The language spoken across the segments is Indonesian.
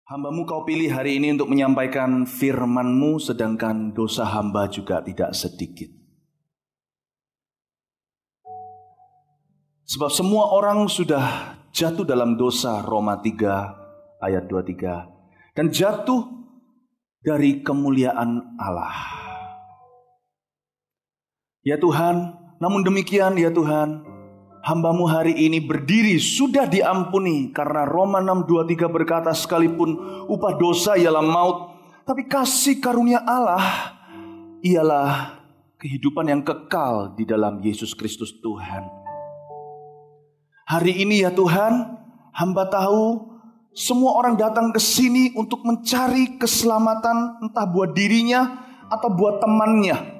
Hamba-Mu Kau pilih hari ini untuk menyampaikan firman-Mu, sedangkan dosa hamba juga tidak sedikit. Sebab semua orang sudah jatuh dalam dosa, Roma 3 ayat 23, dan jatuh dari kemuliaan Allah. Ya Tuhan, namun demikian ya Tuhan, hamba-Mu hari ini berdiri sudah diampuni, karena Roma 6:23 berkata, sekalipun upah dosa ialah maut, tapi kasih karunia Allah ialah kehidupan yang kekal di dalam Yesus Kristus Tuhan. Hari ini ya Tuhan, hamba tahu semua orang datang ke sini untuk mencari keselamatan, entah buat dirinya atau buat temannya.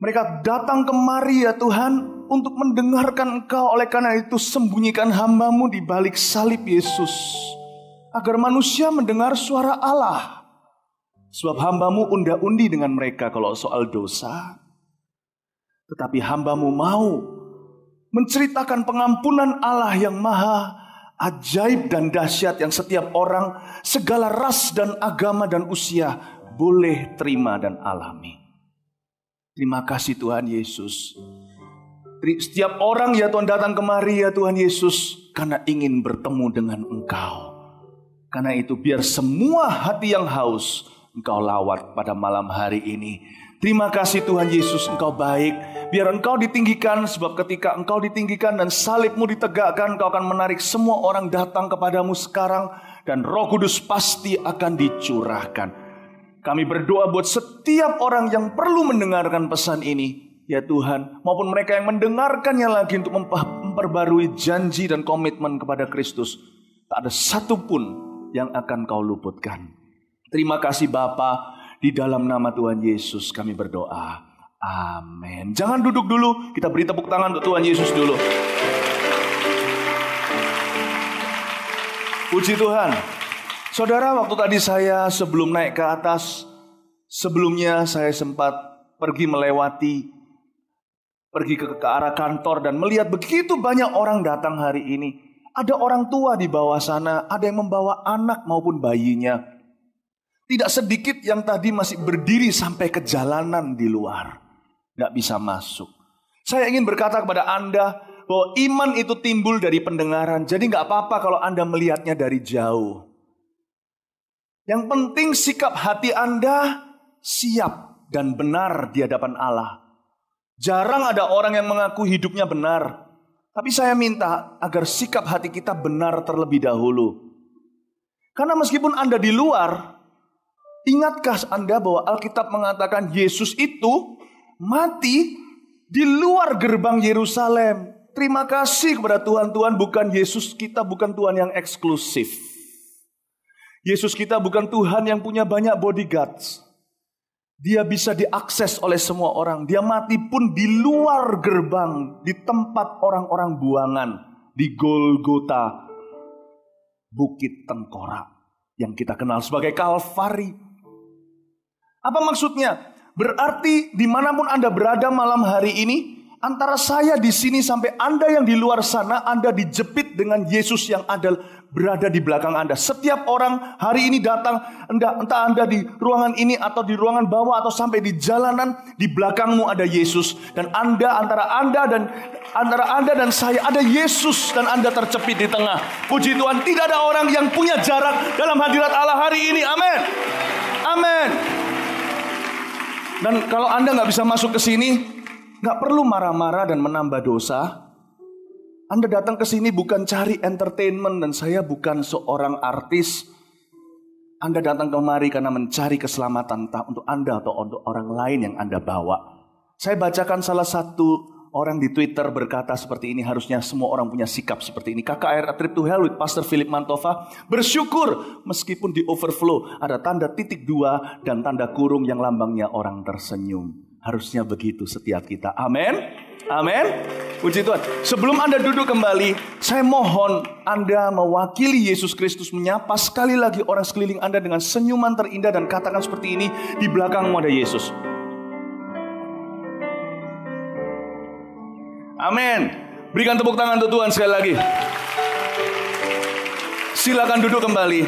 Mereka datang kemari ya Tuhan untuk mendengarkan Engkau. Oleh karena itu sembunyikan hamba-Mu di balik salib Yesus, agar manusia mendengar suara Allah. Sebab hamba-Mu unda-undi dengan mereka kalau soal dosa. Tetapi hamba-Mu mau menceritakan pengampunan Allah yang maha ajaib dan dahsyat, yang setiap orang, segala ras dan agama dan usia boleh terima dan alami. Terima kasih Tuhan Yesus. Setiap orang ya Tuhan datang kemari ya Tuhan Yesus, karena ingin bertemu dengan Engkau. Karena itu biar semua hati yang haus Engkau lawat pada malam hari ini. Terima kasih Tuhan Yesus, Engkau baik. Biar Engkau ditinggikan, sebab ketika Engkau ditinggikan dan salib-Mu ditegakkan, Engkau akan menarik semua orang datang kepadamu sekarang, dan Roh Kudus pasti akan dicurahkan. Kami berdoa buat setiap orang yang perlu mendengarkan pesan ini, ya Tuhan, maupun mereka yang mendengarkannya lagi untuk memperbarui janji dan komitmen kepada Kristus. Tak ada satupun yang akan Kau luputkan. Terima kasih Bapa, di dalam nama Tuhan Yesus kami berdoa. Amin. Jangan duduk dulu, kita beri tepuk tangan untuk Tuhan Yesus dulu. Puji Tuhan. Saudara, waktu tadi saya sebelum naik ke atas, sebelumnya saya sempat pergi ke arah kantor dan melihat begitu banyak orang datang hari ini. Ada orang tua di bawah sana, ada yang membawa anak maupun bayinya. Tidak sedikit yang tadi masih berdiri sampai ke jalanan di luar, nggak bisa masuk. Saya ingin berkata kepada Anda bahwa iman itu timbul dari pendengaran. Jadi nggak apa-apa kalau Anda melihatnya dari jauh. Yang penting sikap hati Anda siap dan benar di hadapan Allah. Jarang ada orang yang mengaku hidupnya benar. Tapi saya minta agar sikap hati kita benar terlebih dahulu. Karena meskipun Anda di luar, ingatkah Anda bahwa Alkitab mengatakan Yesus itu mati di luar gerbang Yerusalem. Terima kasih kepada Tuhan. Tuhan bukan Yesus kita, bukan Tuhan yang eksklusif. Yesus kita bukan Tuhan yang punya banyak bodyguards. Dia bisa diakses oleh semua orang. Dia mati pun di luar gerbang, di tempat orang-orang buangan, di Golgota, Bukit Tengkorak, yang kita kenal sebagai Kalvari. Apa maksudnya? Berarti dimanapun Anda berada malam hari ini, antara saya di sini sampai Anda yang di luar sana, Anda dijepit dengan Yesus yang ada berada di belakang Anda. Setiap orang hari ini datang, entah Anda di ruangan ini atau di ruangan bawah atau sampai di jalanan, di belakangmu ada Yesus. Dan antara Anda dan saya ada Yesus, dan Anda tercepit di tengah. Puji Tuhan, tidak ada orang yang punya jarak dalam hadirat Allah hari ini. Amin. Amin. Dan kalau Anda nggak bisa masuk ke sini, nggak perlu marah-marah dan menambah dosa. Anda datang ke sini bukan cari entertainment, dan saya bukan seorang artis. Anda datang kemari karena mencari keselamatan, entah untuk Anda atau untuk orang lain yang Anda bawa. Saya bacakan salah satu orang di Twitter berkata seperti ini, harusnya semua orang punya sikap seperti ini. KKR A Trip to Hell with Pastor Philip Mantova. Bersyukur meskipun di overflow ada tanda titik 2 dan tanda kurung yang lambangnya orang tersenyum. Harusnya begitu setiap kita. Amin. Amin. Puji Tuhan. Sebelum Anda duduk kembali, saya mohon Anda mewakili Yesus Kristus menyapa sekali lagi orang sekeliling Anda dengan senyuman terindah dan katakan seperti ini, di belakangmu ada Yesus. Amin. Berikan tepuk tangan untuk Tuhan sekali lagi. Silakan duduk kembali.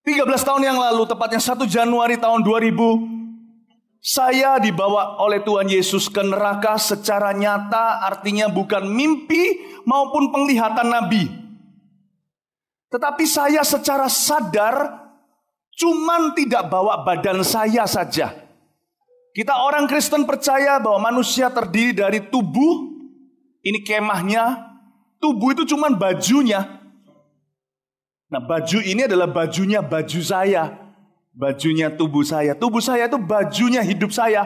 Tiga 13 tahun yang lalu, tepatnya 1 Januari tahun 2000, saya dibawa oleh Tuhan Yesus ke neraka secara nyata, artinya bukan mimpi maupun penglihatan Nabi. Tetapi saya secara sadar, cuman tidak bawa badan saya saja. Kita orang Kristen percaya bahwa manusia terdiri dari tubuh, ini kemahnya, tubuh itu cuman bajunya. Nah, baju ini adalah bajunya baju saya. Bajunya tubuh saya. Tubuh saya itu bajunya hidup saya.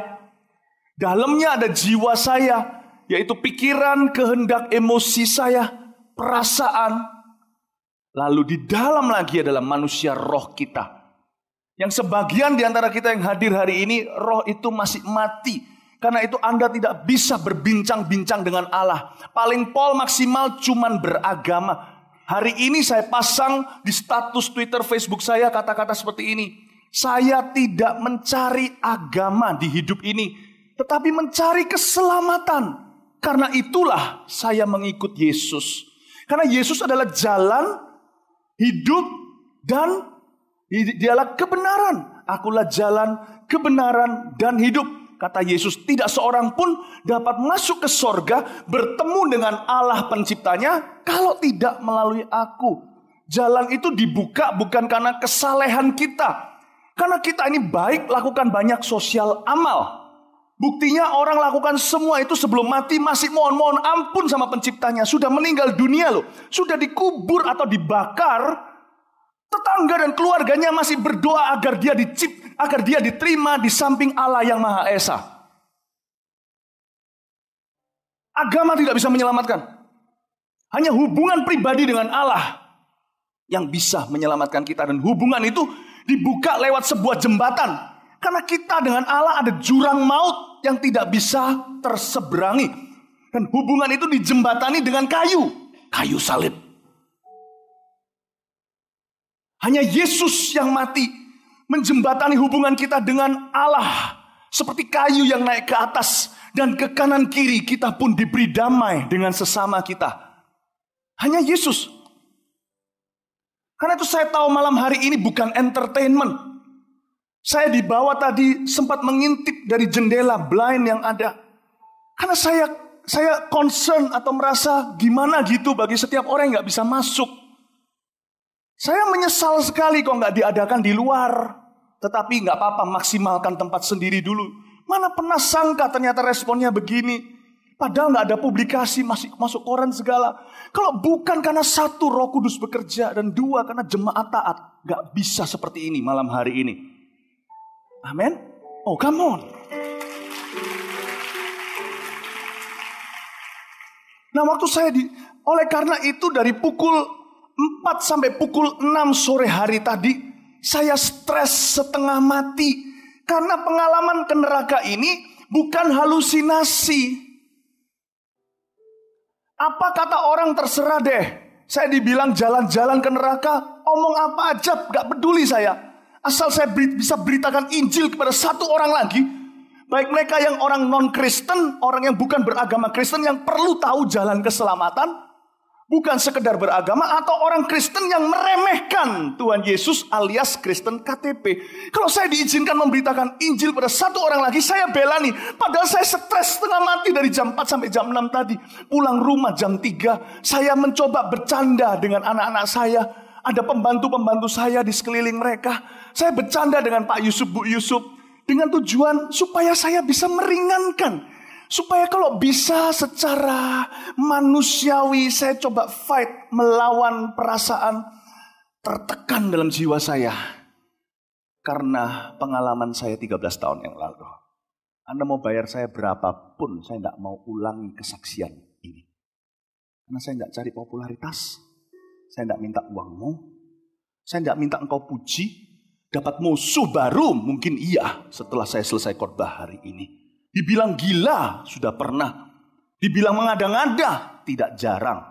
Dalamnya ada jiwa saya, yaitu pikiran, kehendak, emosi saya, perasaan. Lalu di dalam lagi adalah manusia roh kita. Yang sebagian di antara kita yang hadir hari ini, roh itu masih mati. Karena itu Anda tidak bisa berbincang-bincang dengan Allah. Paling pol maksimal cuman beragama. Hari ini saya pasang di status Twitter, Facebook saya kata-kata seperti ini. Saya tidak mencari agama di hidup ini, tetapi mencari keselamatan. Karena itulah saya mengikut Yesus. Karena Yesus adalah jalan, hidup, dan dialah kebenaran. Akulah jalan, kebenaran, dan hidup. Kata Yesus, tidak seorang pun dapat masuk ke sorga, bertemu dengan Allah penciptanya, kalau tidak melalui aku. Jalan itu dibuka bukan karena kesalehan kita. Karena kita ini baik, lakukan banyak sosial amal. Buktinya orang lakukan semua itu sebelum mati masih mohon ampun sama penciptanya. Sudah meninggal dunia loh. Sudah dikubur atau dibakar. Tetangga dan keluarganya masih berdoa agar dia diterima di samping Allah yang Maha Esa. Agama tidak bisa menyelamatkan. Hanya hubungan pribadi dengan Allah yang bisa menyelamatkan kita. Dan hubungan itu dibuka lewat sebuah jembatan. Karena kita dengan Allah ada jurang maut yang tidak bisa terseberangi. Dan hubungan itu dijembatani dengan kayu salib. Hanya Yesus yang mati menjembatani hubungan kita dengan Allah. Seperti kayu yang naik ke atas. Dan ke kanan kiri kita pun diberi damai dengan sesama kita. Hanya Yesus. Karena itu saya tahu malam hari ini bukan entertainment. Saya dibawa tadi sempat mengintip dari jendela blind yang ada. Karena saya concern atau merasa gimana gitu bagi setiap orang yang gak bisa masuk. Saya menyesal sekali kok gak diadakan di luar. Tetapi gak apa-apa, maksimalkan tempat sendiri dulu. Mana pernah sangka ternyata responnya begini. Padahal gak ada publikasi, masuk koran segala. Kalau bukan karena 1, Roh Kudus bekerja. Dan 2, karena jemaat taat. Gak bisa seperti ini malam hari ini. Amin. Oh, come on. Nah, waktu oleh karena itu dari pukul 4 sampai pukul 6 sore hari tadi, saya stres setengah mati. Karena pengalaman ke neraka ini bukan halusinasi. Apa kata orang terserah deh. Saya dibilang jalan-jalan ke neraka, omong apa aja, gak peduli saya. Asal saya bisa beritakan Injil kepada 1 orang lagi. Baik mereka yang orang non-Kristen, orang yang bukan beragama Kristen, yang perlu tahu jalan keselamatan. Bukan sekedar beragama, atau orang Kristen yang meremehkan Tuhan Yesus alias Kristen KTP. Kalau saya diizinkan memberitakan Injil pada 1 orang lagi, saya bela nih. Padahal saya stres setengah mati dari jam 4 sampai jam 6 tadi. Pulang rumah jam 3, saya mencoba bercanda dengan anak-anak saya. Ada pembantu-pembantu saya di sekeliling mereka. Saya bercanda dengan Pak Yusuf, Bu Yusuf. Dengan tujuan supaya saya bisa meringankan. Supaya kalau bisa secara manusiawi saya coba fight melawan perasaan tertekan dalam jiwa saya. Karena pengalaman saya 13 tahun yang lalu. Anda mau bayar saya berapapun, saya tidak mau ulangi kesaksian ini. Karena saya tidak cari popularitas. Saya tidak minta uangmu. Saya tidak minta engkau puji. Dapat musuh baru mungkin iya setelah saya selesai khotbah hari ini. Dibilang gila sudah pernah. Dibilang mengada-ngada tidak jarang.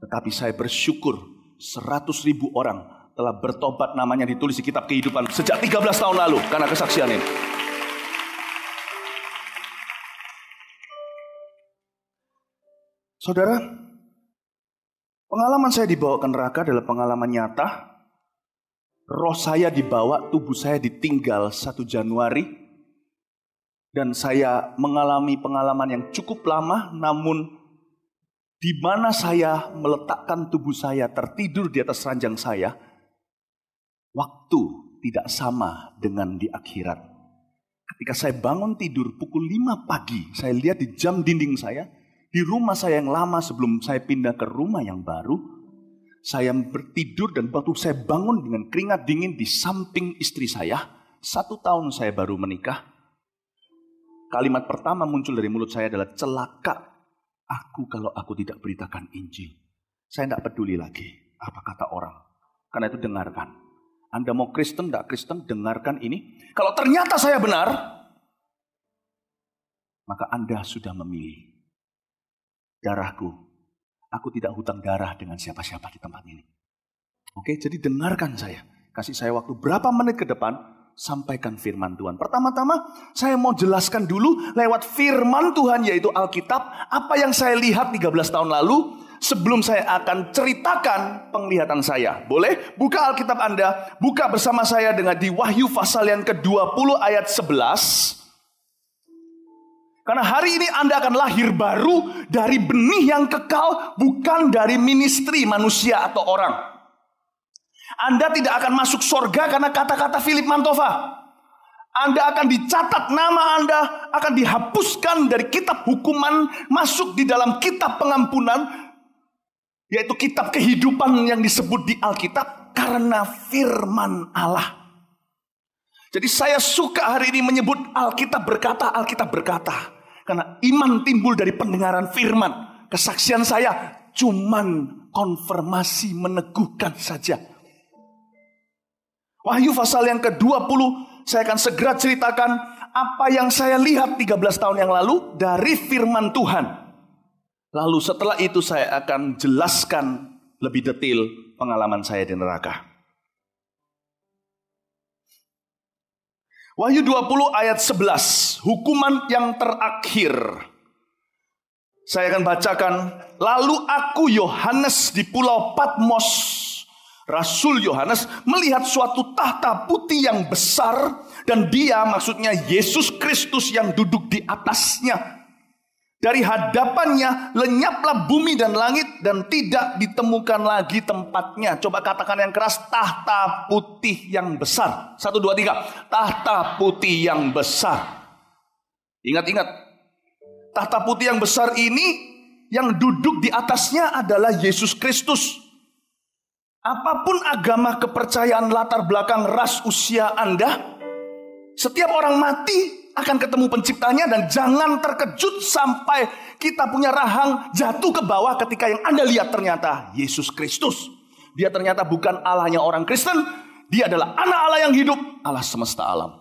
Tetapi saya bersyukur 100.000 orang telah bertobat, namanya ditulis di kitab kehidupan sejak 13 tahun lalu karena kesaksian ini. Saudara, pengalaman saya dibawa ke neraka adalah pengalaman nyata. Roh saya dibawa, tubuh saya ditinggal 1 Januari. Dan saya mengalami pengalaman yang cukup lama, namun di mana saya meletakkan tubuh saya tertidur di atas ranjang saya, waktu tidak sama dengan di akhirat. Ketika saya bangun tidur pukul 5 pagi, saya lihat di jam dinding saya, di rumah saya yang lama sebelum saya pindah ke rumah yang baru, saya bertidur dan waktu saya bangun dengan keringat dingin di samping istri saya. 1 tahun saya baru menikah. Kalimat pertama muncul dari mulut saya adalah, celaka aku kalau aku tidak beritakan Injil. Saya tidak peduli lagi apa kata orang. Karena itu dengarkan. Anda mau Kristen, tidak Kristen, dengarkan ini. Kalau ternyata saya benar, maka Anda sudah memilih. Darahku, aku tidak hutang darah dengan siapa-siapa di tempat ini. Oke, jadi dengarkan saya. Kasih saya waktu berapa menit ke depan, sampaikan firman Tuhan. Pertama-tama saya mau jelaskan dulu lewat firman Tuhan yaitu Alkitab. Apa yang saya lihat 13 tahun lalu sebelum saya akan ceritakan penglihatan saya. Boleh? Buka Alkitab Anda. Buka bersama saya dengan di Wahyu pasal yang ke-20 ayat 11. Karena hari ini Anda akan lahir baru dari benih yang kekal, bukan dari ministry manusia atau orang. Anda tidak akan masuk surga karena kata-kata Philip Mantova. Anda akan dicatat, nama Anda akan dihapuskan dari kitab hukuman, masuk di dalam kitab pengampunan, yaitu kitab kehidupan yang disebut di Alkitab karena firman Allah. Jadi saya suka hari ini menyebut Alkitab berkata, Alkitab berkata. Karena iman timbul dari pendengaran firman. Kesaksian saya cuman konfirmasi meneguhkan saja. Wahyu pasal yang ke-20, saya akan segera ceritakan apa yang saya lihat 13 tahun yang lalu dari firman Tuhan. Lalu setelah itu saya akan jelaskan lebih detail pengalaman saya di neraka. Wahyu 20 ayat 11, hukuman yang terakhir. Saya akan bacakan, lalu aku Yohanes di pulau Patmos, Rasul Yohanes melihat suatu tahta putih yang besar dan dia maksudnya Yesus Kristus yang duduk di atasnya. Dari hadapannya lenyaplah bumi dan langit dan tidak ditemukan lagi tempatnya. Coba katakan yang keras, tahta putih yang besar. 1, 2, 3. Tahta putih yang besar. Ingat-ingat, tahta putih yang besar ini yang duduk di atasnya adalah Yesus Kristus. Apapun agama, kepercayaan, latar belakang, ras, usia Anda, setiap orang mati akan ketemu penciptanya. Dan jangan terkejut sampai kita punya rahang jatuh ke bawah ketika yang Anda lihat ternyata Yesus Kristus. Dia ternyata bukan Allahnya orang Kristen. Dia adalah anak Allah yang hidup, Allah semesta alam.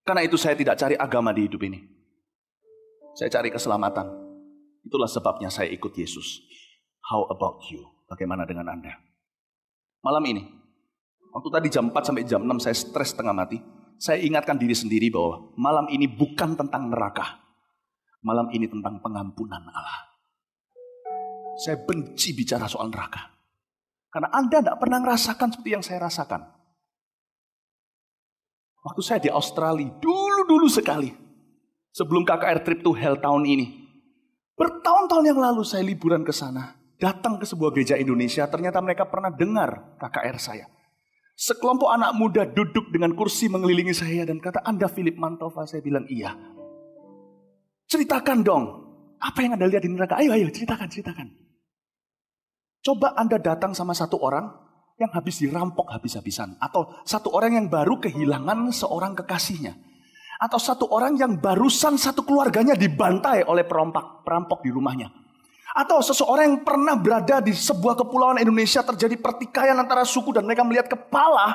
Karena itu saya tidak cari agama di hidup ini. Saya cari keselamatan. Itulah sebabnya saya ikut Yesus. How about you? Bagaimana dengan Anda? Malam ini, waktu tadi jam 4 sampai jam 6 saya stres setengah mati. Saya ingatkan diri sendiri bahwa malam ini bukan tentang neraka. Malam ini tentang pengampunan Allah. Saya benci bicara soal neraka. Karena Anda tidak pernah merasakan seperti yang saya rasakan. Waktu saya di Australia, dulu sekali. Sebelum KKR Trip to Hell tahun ini. Bertahun-tahun yang lalu saya liburan ke sana. Datang ke sebuah gereja Indonesia, ternyata mereka pernah dengar KKR saya. Sekelompok anak muda duduk dengan kursi mengelilingi saya dan kata, Anda Philip Mantova? Saya bilang, iya. Ceritakan dong, apa yang Anda lihat di neraka? Ayo, ceritakan. Coba Anda datang sama satu orang yang habis dirampok habis-habisan. Atau satu orang yang baru kehilangan seorang kekasihnya. Atau satu orang yang barusan satu keluarganya dibantai oleh perampok di rumahnya. Atau seseorang yang pernah berada di sebuah kepulauan Indonesia, terjadi pertikaian antara suku dan mereka melihat kepala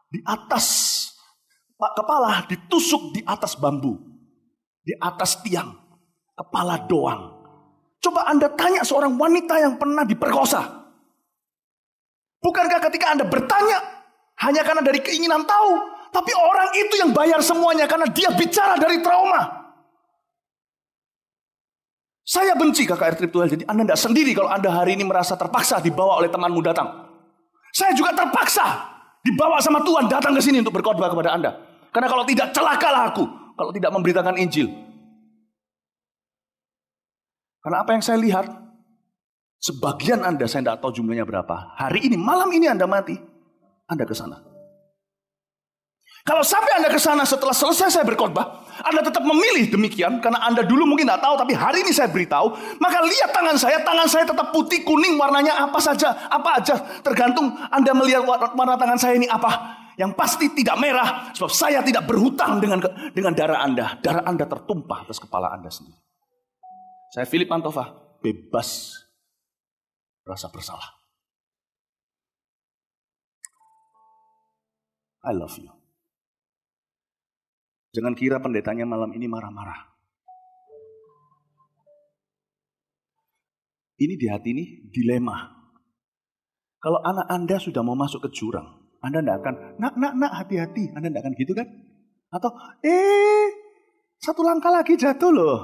di atas, kepala ditusuk di atas bambu, di atas tiang, kepala doang. Coba Anda tanya seorang wanita yang pernah diperkosa. Bukankah ketika Anda bertanya hanya karena dari keinginan tahu, tapi orang itu yang bayar semuanya karena dia bicara dari trauma. Saya benci KKR Trip2Health. Jadi Anda tidak sendiri kalau Anda hari ini merasa terpaksa dibawa oleh temanmu datang. Saya juga terpaksa dibawa sama Tuhan datang ke sini untuk berkhotbah kepada Anda. Karena kalau tidak, celakalah aku kalau tidak memberitakan Injil. Karena apa yang saya lihat, sebagian Anda, saya tidak tahu jumlahnya berapa. Hari ini, malam ini Anda mati, Anda ke sana. Kalau sampai Anda ke sana setelah selesai saya berkhotbah, Anda tetap memilih demikian, karena Anda dulu mungkin tidak tahu, tapi hari ini saya beritahu, maka lihat tangan saya tetap putih, kuning, warnanya apa aja, tergantung Anda melihat warna tangan saya ini apa. Yang pasti tidak merah, sebab saya tidak berhutang dengan darah Anda. Darah Anda tertumpah atas kepala Anda sendiri. Saya Philip Mantova, bebas rasa bersalah. I love you. Jangan kira pendetanya malam ini marah-marah. Ini di hati ini dilema. Kalau anak Anda sudah mau masuk ke jurang, Anda tidak akan, nak, hati-hati. Anda tidak akan gitu kan? Atau, satu langkah lagi jatuh loh.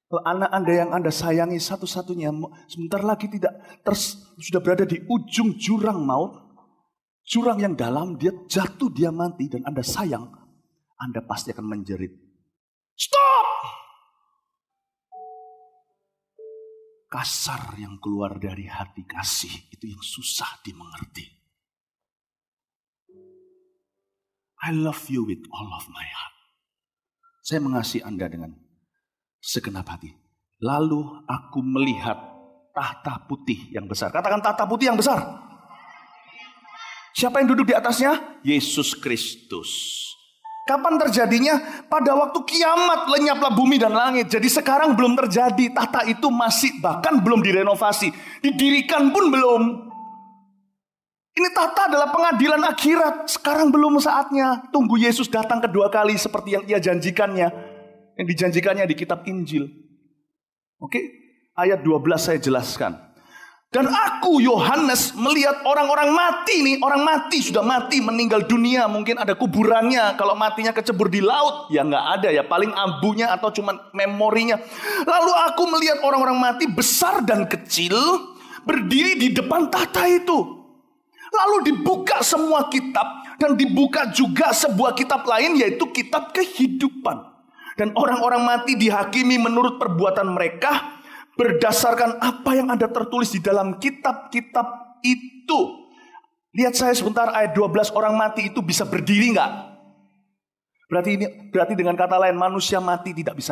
Kalau anak Anda yang Anda sayangi satu-satunya, sebentar lagi sudah berada di ujung jurang maut. Jurang yang dalam, dia jatuh, dia mati, dan Anda sayang. Anda pasti akan menjerit. Stop! Kasar yang keluar dari hati kasih, itu yang susah dimengerti. I love you with all of my heart. Saya mengasihi Anda dengan segenap hati. Lalu aku melihat tahta putih yang besar. Katakan tahta putih yang besar. Siapa yang duduk di atasnya? Yesus Kristus. Kapan terjadinya? Pada waktu kiamat lenyaplah bumi dan langit. Jadi sekarang belum terjadi. Tahta itu masih bahkan belum direnovasi. Didirikan pun belum. Ini tahta adalah pengadilan akhirat. Sekarang belum saatnya. Tunggu Yesus datang kedua kali seperti yang ia janjikannya. Yang dijanjikannya di kitab Injil. Oke, ayat 12 saya jelaskan. Dan aku Yohanes melihat orang-orang mati nih. Orang mati, sudah mati, meninggal dunia. Mungkin ada kuburannya. Kalau matinya kecebur di laut, ya nggak ada ya. Paling ambunya atau cuma memorinya. Lalu aku melihat orang-orang mati besar dan kecil berdiri di depan tahta itu. Lalu dibuka semua kitab. Dan dibuka juga sebuah kitab lain, yaitu kitab kehidupan. Dan orang-orang mati dihakimi menurut perbuatan mereka, berdasarkan apa yang ada tertulis di dalam kitab-kitab itu. Lihat saya sebentar, ayat 12, orang mati itu bisa berdiri nggak? Berarti dengan kata lain, manusia mati tidak bisa.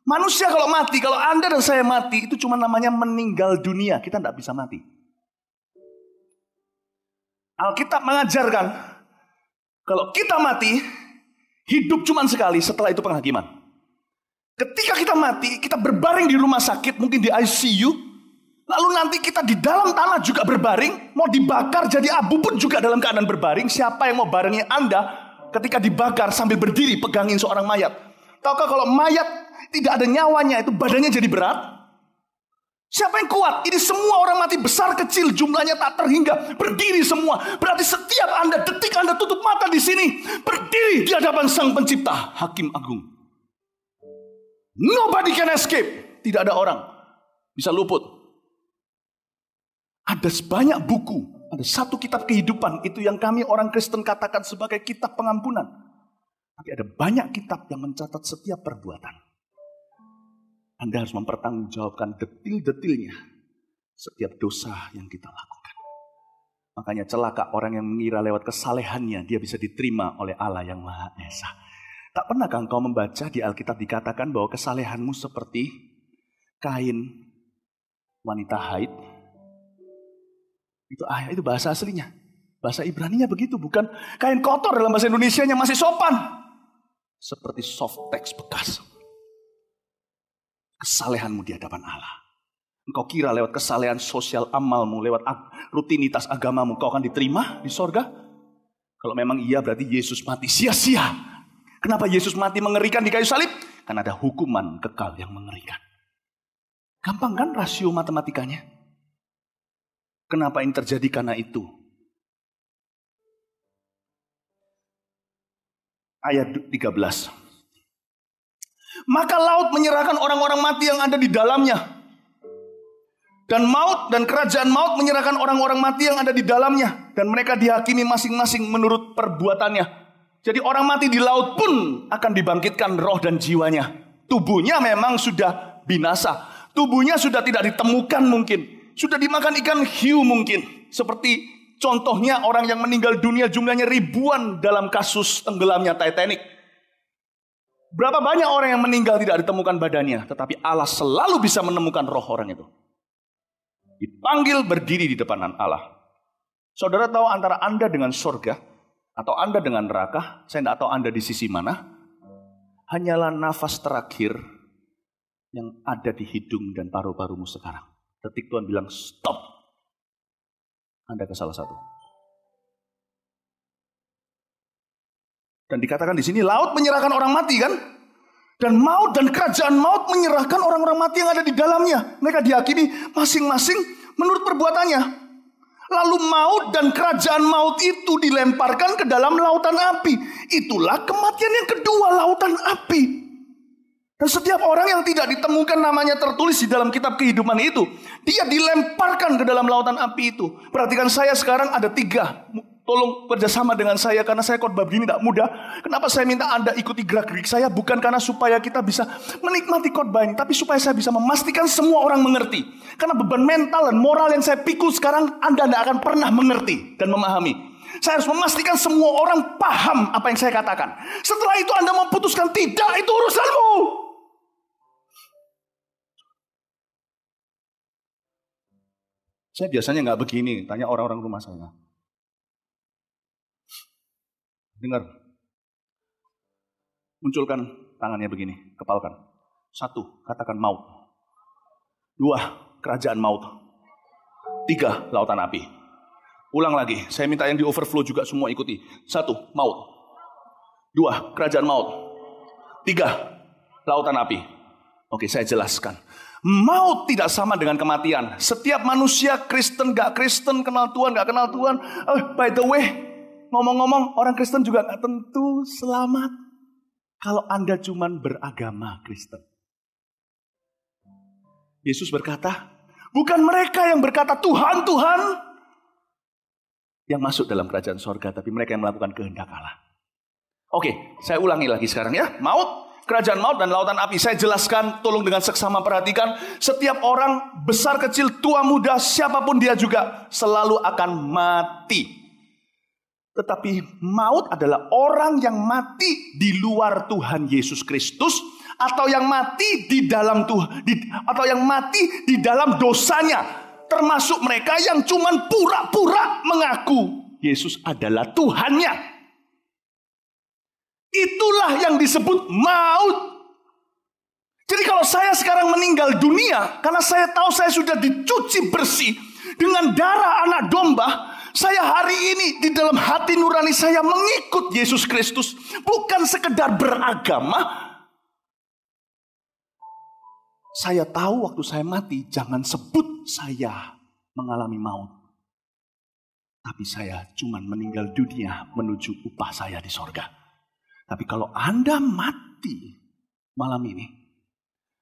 Manusia kalau mati, kalau Anda dan saya mati, itu cuma namanya meninggal dunia. Kita tidak bisa mati. Alkitab mengajarkan, kalau kita mati, hidup cuma sekali, setelah itu penghakiman. Ketika kita mati, kita berbaring di rumah sakit, mungkin di ICU. Lalu nanti kita di dalam tanah juga berbaring. Mau dibakar jadi abu pun juga dalam keadaan berbaring. Siapa yang mau barengi Anda ketika dibakar sambil berdiri pegangin seorang mayat? Tahukah kalau mayat tidak ada nyawanya, itu badannya jadi berat? Siapa yang kuat? Ini semua orang mati besar kecil, jumlahnya tak terhingga. Berdiri semua. Berarti setiap Anda, detik Anda tutup mata di sini, berdiri di hadapan Sang Pencipta, Hakim Agung. Nobody can escape. Tidak ada orang bisa luput. Ada sebanyak buku. Ada satu kitab kehidupan. Itu yang kami orang Kristen katakan sebagai kitab pengampunan. Tapi ada banyak kitab yang mencatat setiap perbuatan. Anda harus mempertanggungjawabkan detil-detilnya setiap dosa yang kita lakukan. Makanya celaka orang yang mengira lewat kesalehannya dia bisa diterima oleh Allah yang Maha Esa. Tak pernahkah engkau membaca di Alkitab dikatakan bahwa kesalehanmu seperti kain wanita haid? Itu bahasa aslinya. Bahasa Ibraninya begitu, bukan kain kotor dalam bahasa Indonesianya masih sopan. Seperti softex bekas. Kesalehanmu di hadapan Allah. Engkau kira lewat kesalehan sosial amalmu, lewat rutinitas agamamu, kau akan diterima di sorga? Kalau memang iya, berarti Yesus mati sia-sia. Kenapa Yesus mati mengerikan di kayu salib? Karena ada hukuman kekal yang mengerikan. Gampang kan rasio matematikanya? Kenapa ini terjadi? Karena itu. Ayat 13. Maka laut menyerahkan orang-orang mati yang ada di dalamnya. Dan maut dan kerajaan maut menyerahkan orang-orang mati yang ada di dalamnya. Dan mereka dihakimi masing-masing menurut perbuatannya. Jadi orang mati di laut pun akan dibangkitkan roh dan jiwanya. Tubuhnya memang sudah binasa. Tubuhnya sudah tidak ditemukan mungkin. Sudah dimakan ikan hiu mungkin. Seperti contohnya orang yang meninggal dunia jumlahnya ribuan dalam kasus tenggelamnya Titanic. Berapa banyak orang yang meninggal tidak ditemukan badannya. Tetapi Allah selalu bisa menemukan roh orang itu. Dipanggil berdiri di depan Allah. Saudara tahu antara Anda dengan surga atau Anda dengan neraka, saya tidak tahu Anda di sisi mana. Hanyalah nafas terakhir yang ada di hidung dan paru-parumu sekarang. Detik Tuhan bilang stop. Anda ke salah satu. Dan dikatakan di sini laut menyerahkan orang mati kan? Dan maut dan kerajaan maut menyerahkan orang-orang mati yang ada di dalamnya. Mereka dihakimi masing-masing menurut perbuatannya. Lalu maut dan kerajaan maut itu dilemparkan ke dalam lautan api. Itulah kematian yang kedua, lautan api. Dan setiap orang yang tidak ditemukan namanya tertulis di dalam kitab kehidupan itu, dia dilemparkan ke dalam lautan api itu. Perhatikan saya sekarang ada 3. Tolong kerjasama dengan saya karena saya khotbah begini tidak mudah. Kenapa saya minta Anda ikuti gerak-gerik saya? Bukan karena supaya kita bisa menikmati khotbah ini, tapi supaya saya bisa memastikan semua orang mengerti. Karena beban mental dan moral yang saya pikul sekarang Anda tidak akan pernah mengerti dan memahami. Saya harus memastikan semua orang paham apa yang saya katakan. Setelah itu Anda memutuskan tidak, itu urusanmu. Saya biasanya nggak begini, tanya orang-orang rumah saya. Dengar. Munculkan tangannya begini, kepalkan. 1, katakan maut. 2, kerajaan maut. 3, lautan api. Ulang lagi, saya minta yang di overflow juga semua ikuti. 1, maut. 2, kerajaan maut. 3, lautan api. Oke, saya jelaskan. Maut tidak sama dengan kematian. Setiap manusia Kristen, gak Kristen, kenal Tuhan, gak kenal Tuhan. By the way, ngomong-ngomong, orang Kristen juga gak tentu selamat kalau Anda cuma beragama Kristen. Yesus berkata, bukan mereka yang berkata Tuhan, Tuhan yang masuk dalam kerajaan sorga, tapi mereka yang melakukan kehendak Allah. Oke, saya ulangi lagi sekarang ya. Maut, kerajaan maut dan lautan api. Saya jelaskan, tolong dengan seksama perhatikan. Setiap orang, besar kecil, tua muda, siapapun dia juga selalu akan mati. Tetapi maut adalah orang yang mati di luar Tuhan Yesus Kristus, atau yang mati di dalam Tuhan, atau yang mati di dalam dosanya, termasuk mereka yang cuman pura-pura mengaku Yesus adalah Tuhannya. Itulah yang disebut maut. Jadi kalau saya sekarang meninggal dunia, karena saya tahu saya sudah dicuci bersih dengan darah anak domba, saya hari ini di dalam hati nurani saya mengikut Yesus Kristus. Bukan sekedar beragama. Saya tahu waktu saya mati, jangan sebut saya mengalami maut. Tapi saya cuma meninggal dunia menuju upah saya di sorga. Tapi kalau Anda mati malam ini,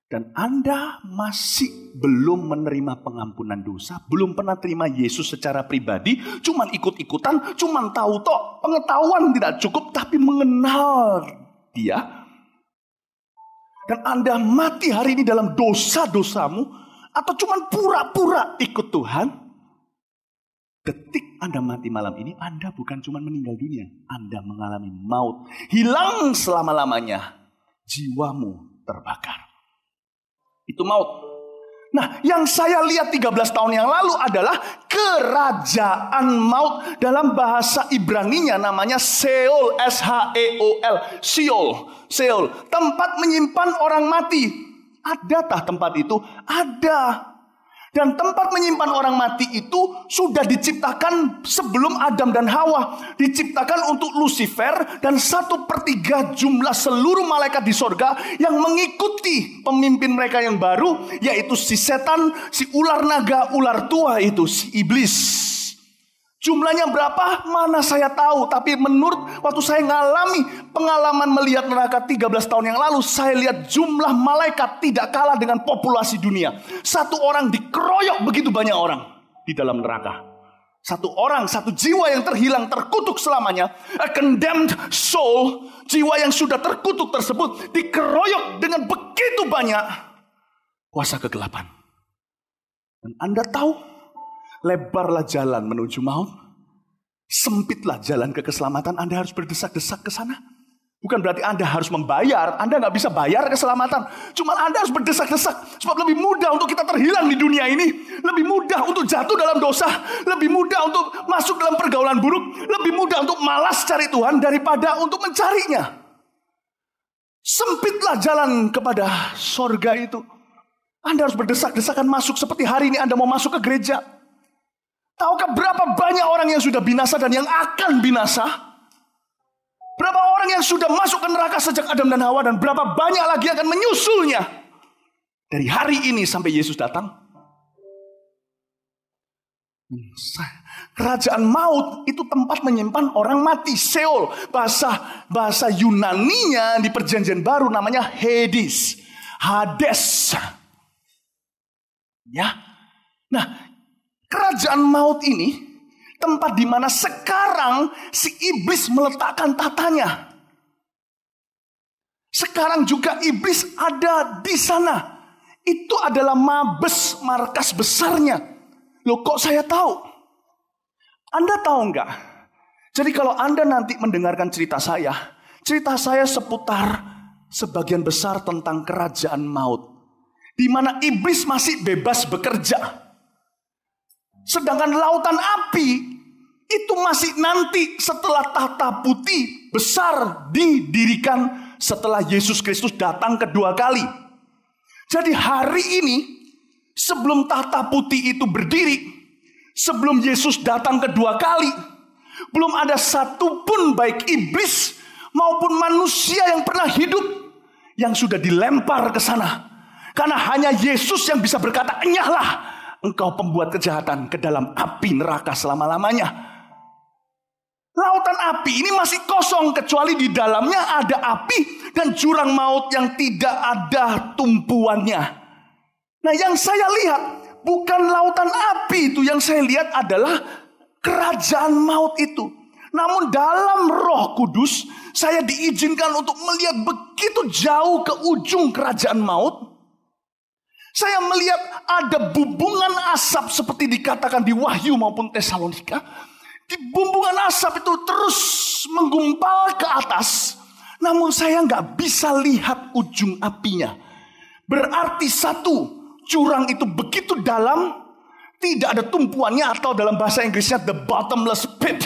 dan Anda masih belum menerima pengampunan dosa, belum pernah terima Yesus secara pribadi, cuman ikut-ikutan, cuman tahu toh, pengetahuan tidak cukup, tapi mengenal Dia, dan Anda mati hari ini dalam dosa-dosamu, atau cuman pura-pura ikut Tuhan, detik Anda mati malam ini, Anda bukan cuma meninggal dunia, Anda mengalami maut, hilang selama-lamanya, jiwamu terbakar. Itu maut. Nah, yang saya lihat 13 tahun yang lalu adalah kerajaan maut. Dalam bahasa Ibraninya namanya Sheol, S-H-E-O-L, Sheol, tempat menyimpan orang mati. Adakah tempat itu? Ada. Dan tempat menyimpan orang mati itu sudah diciptakan sebelum Adam dan Hawa. Diciptakan untuk Lucifer dan 1/3 jumlah seluruh malaikat di sorga yang mengikuti pemimpin mereka yang baru, yaitu si setan, si ular naga, ular tua itu, si iblis. Jumlahnya berapa? Mana saya tahu. Tapi menurut waktu saya ngalami pengalaman melihat neraka 13 tahun yang lalu, saya lihat jumlah malaikat tidak kalah dengan populasi dunia. Satu orang dikeroyok begitu banyak orang di dalam neraka. Satu orang, satu jiwa yang terhilang, terkutuk selamanya. A condemned soul, jiwa yang sudah terkutuk tersebut dikeroyok dengan begitu banyak kuasa kegelapan. Dan Anda tahu, lebarlah jalan menuju maut, sempitlah jalan ke keselamatan. Anda harus berdesak-desak ke sana. Bukan berarti Anda harus membayar. Anda nggak bisa bayar keselamatan. Cuma Anda harus berdesak-desak. Sebab lebih mudah untuk kita terhilang di dunia ini. Lebih mudah untuk jatuh dalam dosa. Lebih mudah untuk masuk dalam pergaulan buruk. Lebih mudah untuk malas cari Tuhan daripada untuk mencarinya. Sempitlah jalan kepada sorga itu. Anda harus berdesak-desakan masuk seperti hari ini Anda mau masuk ke gereja. Tahukah berapa banyak orang yang sudah binasa dan yang akan binasa? Berapa orang yang sudah masuk ke neraka sejak Adam dan Hawa, dan berapa banyak lagi akan menyusulnya dari hari ini sampai Yesus datang? Kerajaan maut itu tempat menyimpan orang mati. Sheol, bahasa Yunaninya di Perjanjian Baru namanya Hades. Hades. Ya. Nah, kerajaan maut ini tempat di mana sekarang si iblis meletakkan tatanya. Sekarang juga iblis ada di sana. Itu adalah Mabes, markas besarnya. Loh, kok saya tahu? Anda tahu enggak? Jadi kalau Anda nanti mendengarkan cerita saya seputar sebagian besar tentang kerajaan maut, di mana iblis masih bebas bekerja. Sedangkan lautan api itu masih nanti setelah tahta putih besar didirikan setelah Yesus Kristus datang kedua kali. Jadi hari ini sebelum tahta putih itu berdiri, sebelum Yesus datang kedua kali, belum ada satupun baik iblis maupun manusia yang pernah hidup yang sudah dilempar ke sana. Karena hanya Yesus yang bisa berkata, "Enyahlah engkau pembuat kejahatan ke dalam api neraka selama-lamanya." Lautan api ini masih kosong kecuali di dalamnya ada api dan jurang maut yang tidak ada tumpuannya. Nah, yang saya lihat bukan lautan api itu, yang saya lihat adalah kerajaan maut itu. Namun dalam Roh Kudus saya diizinkan untuk melihat begitu jauh ke ujung kerajaan maut. Saya melihat ada bumbungan asap seperti dikatakan di Wahyu maupun Tesalonika. Di bumbungan asap itu terus menggumpal ke atas. Namun saya nggak bisa lihat ujung apinya. Berarti satu, jurang itu begitu dalam, tidak ada tumpuannya, atau dalam bahasa Inggrisnya the bottomless pit.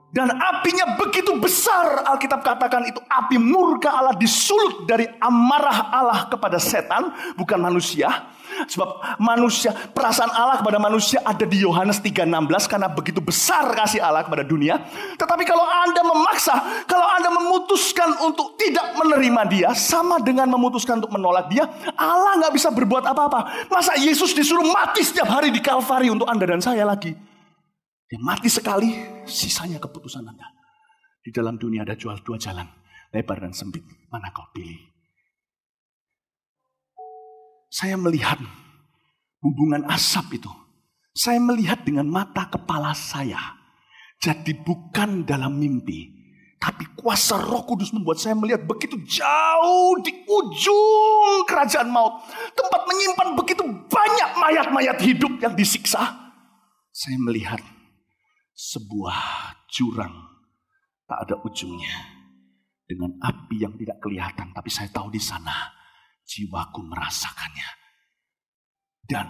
Dan apinya begitu besar, Alkitab katakan itu api murka Allah, disulut dari amarah Allah kepada setan, bukan manusia. Sebab manusia, perasaan Allah kepada manusia ada di Yohanes 3:16, karena begitu besar kasih Allah kepada dunia. Tetapi kalau Anda memaksa, kalau Anda memutuskan untuk tidak menerima dia, sama dengan memutuskan untuk menolak dia, Allah nggak bisa berbuat apa-apa. Masa Yesus disuruh mati setiap hari di Kalvari untuk Anda dan saya lagi? Dia mati sekali, sisanya keputusan Anda. Di dalam dunia ada dua jalan, lebar dan sempit. Mana kau pilih? Saya melihat hubungan asap itu. Saya melihat dengan mata kepala saya. Jadi bukan dalam mimpi, tapi kuasa Roh Kudus membuat saya melihat begitu jauh di ujung kerajaan maut. Tempat menyimpan begitu banyak mayat-mayat hidup yang disiksa. Saya melihat sebuah jurang tak ada ujungnya dengan api yang tidak kelihatan, tapi saya tahu di sana jiwaku merasakannya. Dan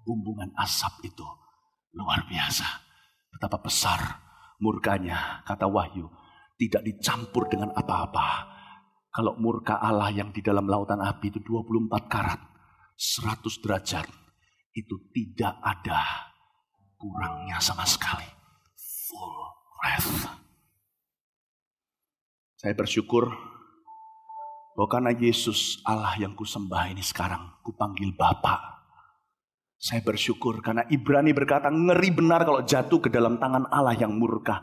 bumbungan asap itu luar biasa. Betapa besar murkanya, kata Wahyu, tidak dicampur dengan apa-apa. Kalau murka Allah yang di dalam lautan api itu 24 karat, 100 derajat, itu tidak ada kurangnya sama sekali. Full wrath. Saya bersyukur bahwa karena Yesus Allah yang kusembah ini sekarang kupanggil Bapa. Saya bersyukur karena Ibrani berkata ngeri benar kalau jatuh ke dalam tangan Allah yang murka.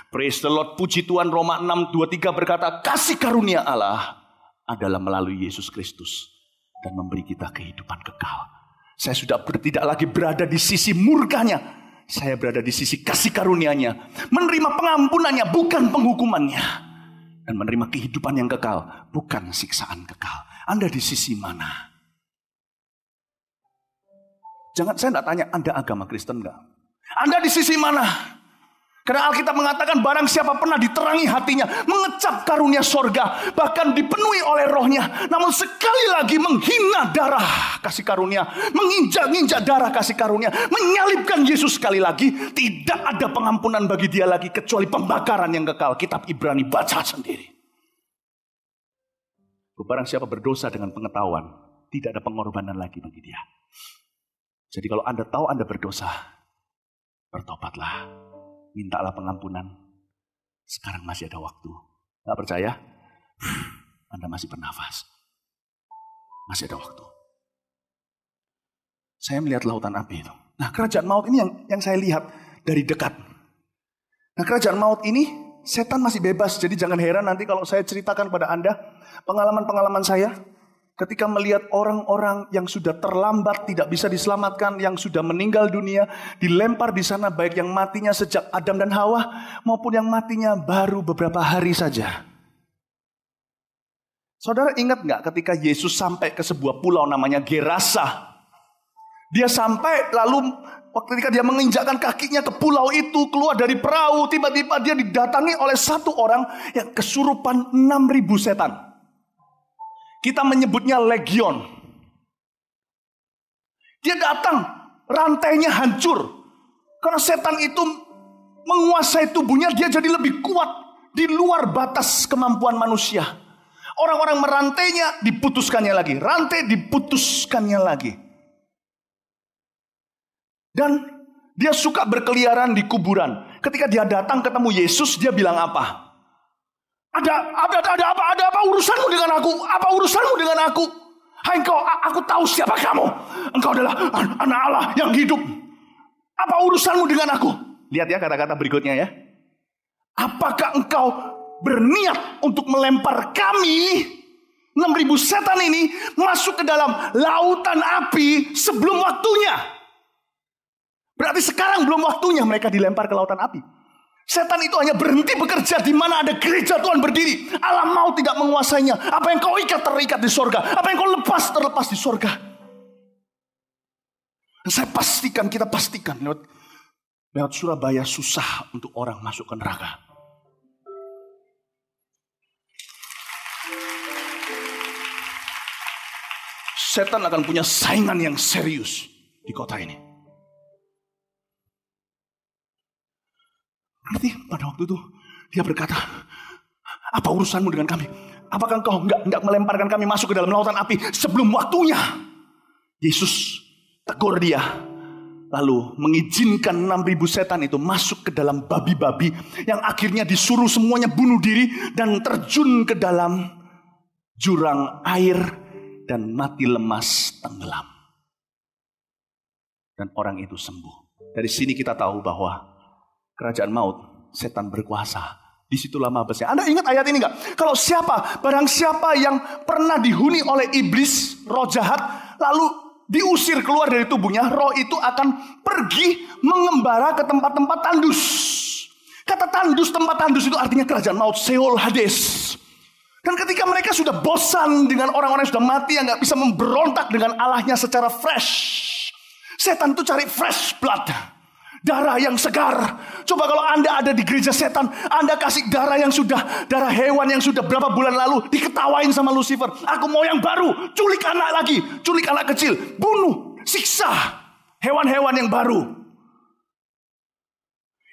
Praise the Lord, puji Tuhan. Roma 6:23 berkata kasih karunia Allah adalah melalui Yesus Kristus dan memberi kita kehidupan kekal. Saya sudah tidak lagi berada di sisi murkanya. Saya berada di sisi kasih karunia-Nya. Menerima pengampunannya bukan penghukumannya. Dan menerima kehidupan yang kekal bukan siksaan kekal. Anda di sisi mana? Jangan, saya tidak tanya Anda agama Kristen enggak. Anda di sisi mana? Karena Alkitab mengatakan barang siapa pernah diterangi hatinya, mengecap karunia sorga, bahkan dipenuhi oleh rohnya, namun sekali lagi menghina darah kasih karunia, menginjak-injak darah kasih karunia, menyalibkan Yesus sekali lagi, tidak ada pengampunan bagi dia lagi kecuali pembakaran yang kekal. Kitab Ibrani baca sendiri. Barang siapa berdosa dengan pengetahuan, tidak ada pengorbanan lagi bagi dia. Jadi kalau Anda tahu Anda berdosa, bertobatlah, mintalah pengampunan. Sekarang masih ada waktu. Nggak percaya? Anda masih bernafas. Masih ada waktu. Saya melihat lautan api itu. Nah, kerajaan maut ini yang saya lihat dari dekat. Nah, kerajaan maut ini, setan masih bebas. Jadi jangan heran nanti kalau saya ceritakan pada Anda pengalaman-pengalaman saya. Ketika melihat orang-orang yang sudah terlambat, tidak bisa diselamatkan, yang sudah meninggal dunia, dilempar di sana, baik yang matinya sejak Adam dan Hawa, maupun yang matinya baru beberapa hari saja. Saudara ingat nggak ketika Yesus sampai ke sebuah pulau namanya Gerasa? Dia sampai lalu ketika dia menginjakkan kakinya ke pulau itu, keluar dari perahu, tiba-tiba dia didatangi oleh satu orang yang kesurupan 6.000 setan. Kita menyebutnya legion. Dia datang, rantainya hancur. Karena setan itu menguasai tubuhnya, dia jadi lebih kuat di luar batas kemampuan manusia. Orang-orang merantainya, diputuskannya lagi. Rantai diputuskannya lagi. Dan dia suka berkeliaran di kuburan. Ketika dia datang ketemu Yesus, dia bilang apa? Ada apa urusanmu dengan aku? Apa urusanmu dengan aku? Hai engkau, aku tahu siapa kamu. Engkau adalah anak Allah yang hidup. Apa urusanmu dengan aku? Lihat ya kata-kata berikutnya ya. Apakah engkau berniat untuk melempar kami 6.000 setan ini masuk ke dalam lautan api sebelum waktunya? Berarti sekarang belum waktunya mereka dilempar ke lautan api. Setan itu hanya berhenti bekerja di mana ada gereja Tuhan berdiri. Allah mau tidak menguasainya. Apa yang kau ikat terikat di sorga. Apa yang kau lepas terlepas di sorga. Dan saya pastikan, kita pastikan lewat Surabaya susah untuk orang masuk ke neraka. Setan akan punya saingan yang serius di kota ini. Berarti pada waktu itu dia berkata, apa urusanmu dengan kami? Apakah engkau enggak melemparkan kami masuk ke dalam lautan api sebelum waktunya? Yesus tegur dia. Lalu mengizinkan 6.000 setan itu masuk ke dalam babi-babi. Yang akhirnya disuruh semuanya bunuh diri dan terjun ke dalam jurang air. Dan mati lemas tenggelam. Dan orang itu sembuh. Dari sini kita tahu bahwa kerajaan maut, setan berkuasa. Di situ lama besarnya. Anda ingat ayat ini enggak? Kalau barang siapa yang pernah dihuni oleh iblis, roh jahat, lalu diusir keluar dari tubuhnya, roh itu akan pergi mengembara ke tempat-tempat tandus. Kata tandus, tempat tandus itu artinya kerajaan maut, Sheol, Hades. Dan ketika mereka sudah bosan dengan orang-orang yang sudah mati, yang gak bisa memberontak dengan Allahnya secara fresh, setan itu cari fresh blood. Darah yang segar. Coba kalau Anda ada di gereja setan, Anda kasih darah hewan yang sudah berapa bulan lalu diketawain sama Lucifer. Aku mau yang baru, culik anak lagi, culik anak kecil, bunuh, siksa hewan-hewan yang baru.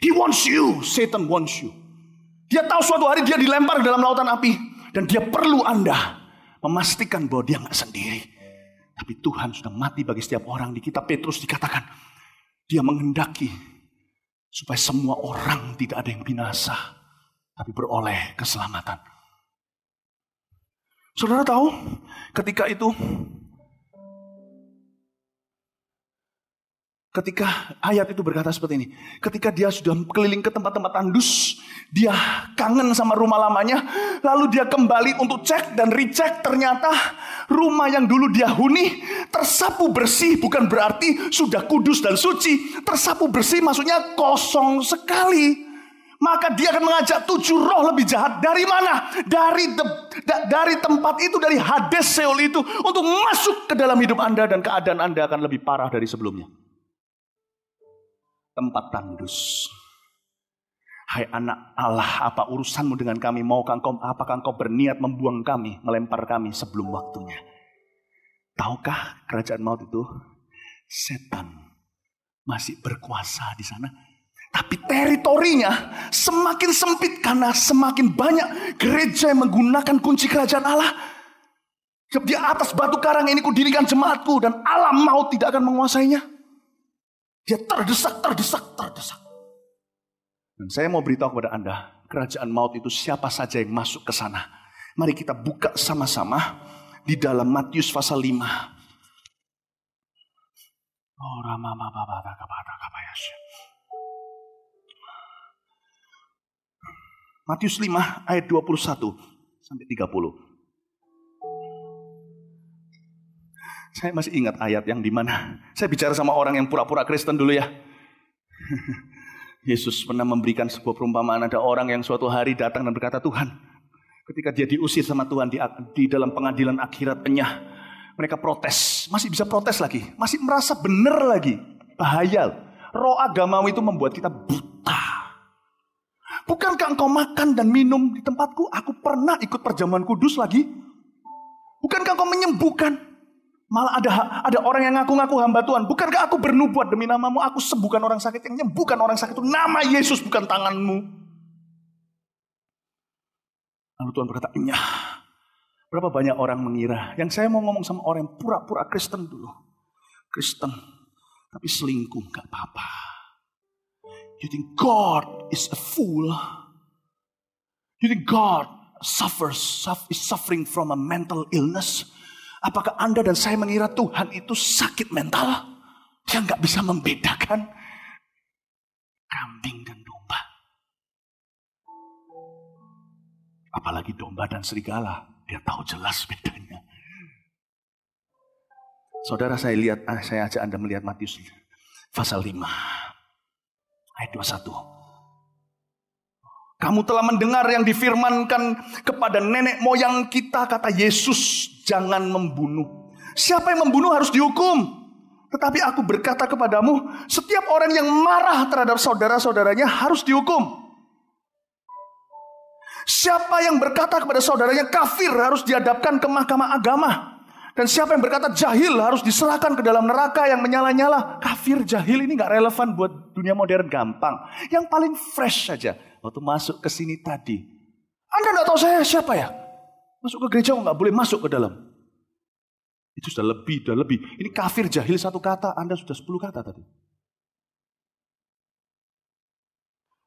He wants you, Satan wants you. Dia tahu suatu hari dia dilempar ke dalam lautan api dan dia perlu Anda memastikan bahwa dia nggak sendiri. Tapi Tuhan sudah mati bagi setiap orang. Di kitab Petrus dikatakan dia menghendaki supaya semua orang tidak ada yang binasa, tapi beroleh keselamatan. Saudara tahu, ketika itu Ketika ayat itu berkata seperti ini. Ketika dia sudah keliling ke tempat-tempat tandus, dia kangen sama rumah lamanya. Lalu dia kembali untuk cek dan recheck. Ternyata rumah yang dulu dia huni tersapu bersih. Bukan berarti sudah kudus dan suci. Tersapu bersih maksudnya kosong sekali. Maka dia akan mengajak 7 roh lebih jahat. Dari mana? Dari tempat itu, dari Hades Seol itu. Untuk masuk ke dalam hidup Anda dan keadaan Anda akan lebih parah dari sebelumnya. Tempat tandus. Hai anak Allah, apa urusanmu dengan kami? Apakah engkau berniat membuang kami, melempar kami sebelum waktunya? Tahukah kerajaan maut itu? Setan masih berkuasa di sana. Tapi teritorinya semakin sempit karena semakin banyak gereja yang menggunakan kunci kerajaan Allah. Di atas batu karang ini kudirikan jemaatku dan alam maut tidak akan menguasainya. Dia terdesak. Dan saya mau beritahu kepada Anda, kerajaan maut itu siapa saja yang masuk ke sana. Mari kita buka sama-sama di dalam Matius pasal 5. Matius 5 ayat 21 sampai 30. Saya masih ingat ayat yang dimana saya bicara sama orang yang pura-pura Kristen dulu ya. Yesus pernah memberikan sebuah perumpamaan. Ada orang yang suatu hari datang dan berkata, Tuhan, ketika dia diusir sama Tuhan di dalam pengadilan akhirat penyah, mereka protes, masih bisa protes lagi, masih merasa benar lagi. Bahaya. Roh agamawi itu membuat kita buta. Bukankah engkau makan dan minum di tempatku? Aku pernah ikut perjamuan kudus lagi. Bukankah engkau menyembuhkan? Malah ada orang yang ngaku-ngaku hamba Tuhan. Bukankah aku bernubuat demi namamu? Aku sembuhkan orang sakit. Yang menyembuhkan orang sakit itu nama Yesus, bukan tanganmu. Lalu Tuhan berkata, nyah. Berapa banyak orang mengira. Yang saya mau ngomong sama orang yang pura-pura Kristen dulu. Kristen. Tapi selingkuh gak apa-apa. You think God is a fool? You think God is suffering from a mental illness? Apakah Anda dan saya mengira Tuhan itu sakit mental? Dia nggak bisa membedakan kambing dan domba. Apalagi domba dan serigala. Dia tahu jelas bedanya. Saudara, saya ajak Anda melihat Matius pasal 5 ayat 21. Kamu telah mendengar yang difirmankan kepada nenek moyang kita, kata Yesus, jangan membunuh. Siapa yang membunuh harus dihukum. Tetapi aku berkata kepadamu, setiap orang yang marah terhadap saudara-saudaranya harus dihukum. Siapa yang berkata kepada saudaranya kafir harus dihadapkan ke mahkamah agama. Dan siapa yang berkata jahil harus diserahkan ke dalam neraka yang menyala-nyala. Kafir, jahil ini gak relevan buat dunia modern, gampang. Yang paling fresh saja. Waktu masuk ke sini tadi. Anda gak tahu saya siapa ya? Masuk ke gereja gak boleh masuk ke dalam. Itu sudah lebih. Ini kafir, jahil satu kata. Anda sudah 10 kata tadi.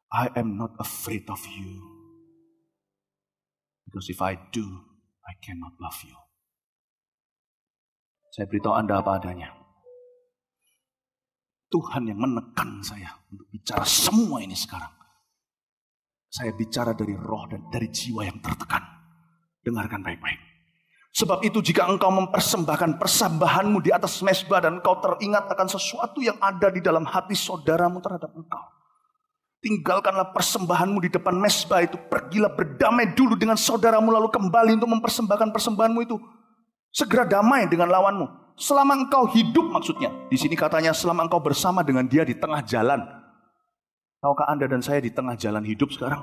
I am not afraid of you. Because if I do, I cannot love you. Saya beritahu Anda apa adanya. Tuhan yang menekan saya untuk bicara semua ini sekarang. Saya bicara dari roh dan dari jiwa yang tertekan. Dengarkan baik-baik. Sebab itu jika engkau mempersembahkan persembahanmu di atas mezbah dan engkau teringat akan sesuatu yang ada di dalam hati saudaramu terhadap engkau. Tinggalkanlah persembahanmu di depan mezbah itu. Pergilah berdamai dulu dengan saudaramu lalu kembali untuk mempersembahkan persembahanmu itu. Segera damai dengan lawanmu. Selama engkau hidup maksudnya. Di sini katanya selama engkau bersama dengan dia di tengah jalan. Tahukah Anda dan saya di tengah jalan hidup sekarang?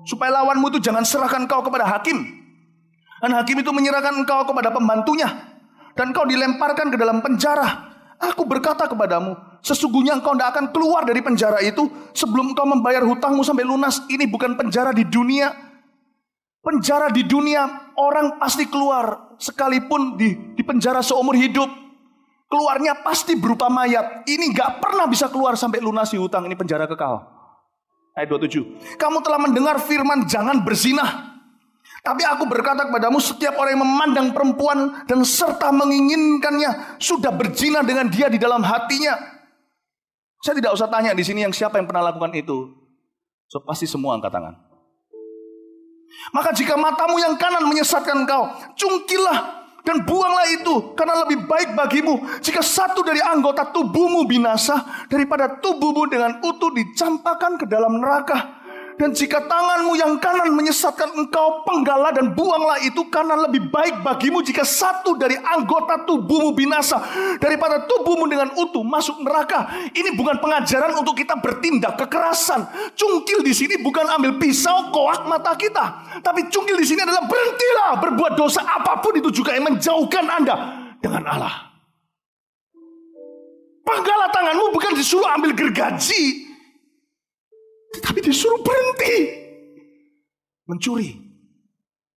Supaya lawanmu itu jangan serahkan engkau kepada hakim. Dan hakim itu menyerahkan engkau kepada pembantunya. Dan engkau dilemparkan ke dalam penjara. Aku berkata kepadamu, sesungguhnya engkau tidak akan keluar dari penjara itu sebelum engkau membayar hutangmu sampai lunas. Ini bukan penjara di dunia. Penjara di dunia orang pasti keluar sekalipun di penjara seumur hidup. Keluarnya pasti berupa mayat. Ini gak pernah bisa keluar sampai lunasi hutang. Ini penjara kekal. Ayat 27. Kamu telah mendengar firman jangan berzina. Tapi aku berkata kepadamu setiap orang yang memandang perempuan dan serta menginginkannya sudah berzina dengan dia di dalam hatinya. Saya tidak usah tanya di sini yang siapa yang pernah lakukan itu. So, pasti semua angkat tangan. Maka jika matamu yang kanan menyesatkan engkau, cungkilah dan buanglah itu, karena lebih baik bagimu jika satu dari anggota tubuhmu binasa daripada tubuhmu dengan utuh dicampakkan ke dalam neraka. Dan jika tanganmu yang kanan menyesatkan engkau, penggalah dan buanglah itu, karena lebih baik bagimu jika satu dari anggota tubuhmu binasa daripada tubuhmu dengan utuh masuk neraka. Ini bukan pengajaran untuk kita bertindak kekerasan. Cungkil di sini bukan ambil pisau koak mata kita, tapi cungkil di sini adalah berhentilah berbuat dosa apapun itu juga yang menjauhkan Anda dengan Allah. Penggalah tanganmu bukan disuruh ambil gergaji, tapi disuruh berhenti mencuri,